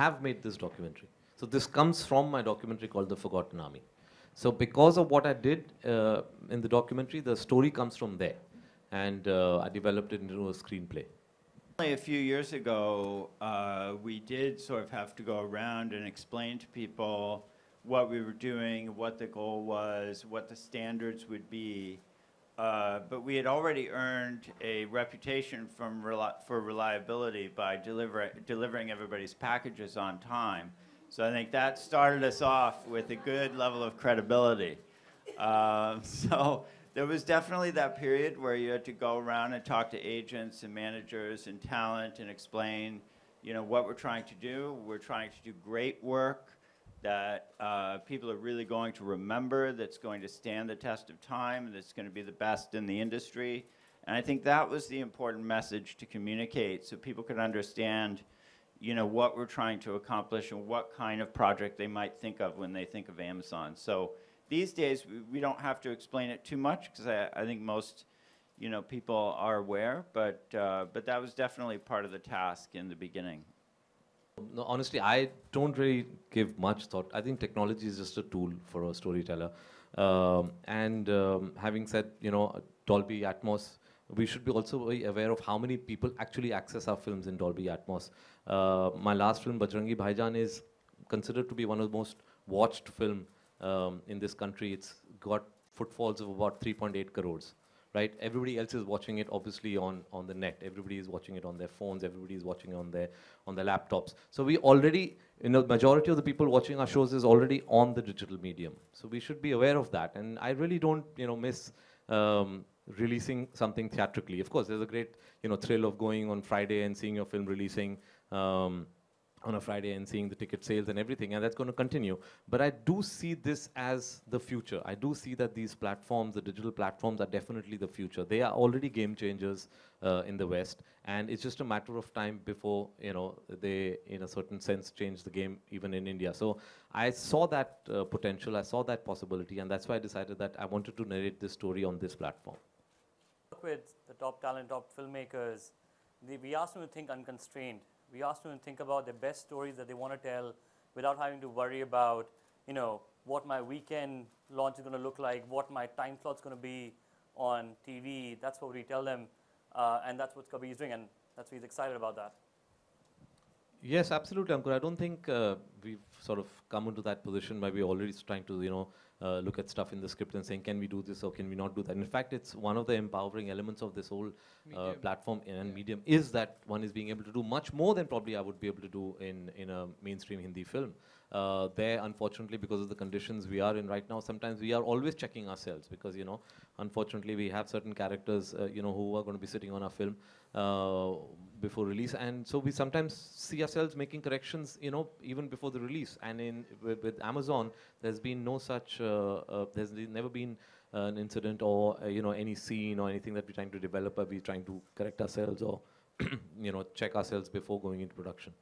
have made this documentary. So this comes from my documentary called The Forgotten Army. So because of what I did in the documentary, the story comes from there. And I developed it into a screenplay. A few years ago, we did sort of have to go around and explain to people what we were doing, what the goal was, what the standards would be. But we had already earned a reputation for reliability by delivering everybody's packages on time. So I think that started us off with a good level of credibility. So there was definitely that period where you had to go around and talk to agents and managers and talent and explain, you know, what we're trying to do. We're trying to do great work that people are really going to remember, that's going to stand the test of time, and that's going to be the best in the industry. And I think that was the important message to communicate, so people could understand, you know, what we're trying to accomplish and what kind of project they might think of when they think of Amazon. So these days, we don't have to explain it too much, because I think most, you know, people are aware, but that was definitely part of the task in the beginning. No, honestly, I don't really give much thought. I think technology is just a tool for a storyteller. Having said, you know, Dolby Atmos, we should be also be aware of how many people actually access our films in Dolby Atmos. My last film, Bajrangi Bhaijaan, is considered to be one of the most watched film in this country. It's got footfalls of about 3.8 crores. Right? Everybody else is watching it obviously on the net. Everybody is watching it on their phones. Everybody is watching it on their laptops. So we already, you know, majority of the people watching our shows is already on the digital medium. So we should be aware of that. And I really don't, you know, miss releasing something theatrically. Of course, there's a great, you know, thrill of going on Friday and seeing your film releasing on a Friday and seeing the ticket sales and everything, and that's going to continue. But I do see this as the future. I do see that these platforms, the digital platforms, are definitely the future. They are already game changers in the West, and it's just a matter of time before, you know, they, in a certain sense, change the game even in India. So I saw that potential, I saw that possibility, and that's why I decided that I wanted to narrate this story on this platform. With the top talent, top filmmakers, we asked them to think unconstrained. We asked them to think about the best stories that they want to tell without having to worry about, you know, what my weekend launch is going to look like, what my time slot's going to be on TV. That's what we tell them, and that's what Kabir is doing, and that's why he's excited about that. Yes, absolutely, Ankur. I don't think we've sort of come into that position where we're already trying to, you know, look at stuff in the script and saying, can we do this or can we not do that? In fact, it's one of the empowering elements of this whole platform and medium is that one is being able to do much more than probably I would be able to do in a mainstream Hindi film. There, unfortunately, because of the conditions we are in right now, sometimes we are always checking ourselves because, you know, unfortunately, we have certain characters, you know, who are going to be sitting on our film before release, and so we sometimes see ourselves making corrections, you know, even before the release. And with Amazon, there's been no such, there's never been an incident or you know, any scene or anything that we're trying to develop, or we're trying to correct ourselves or you know, check ourselves before going into production.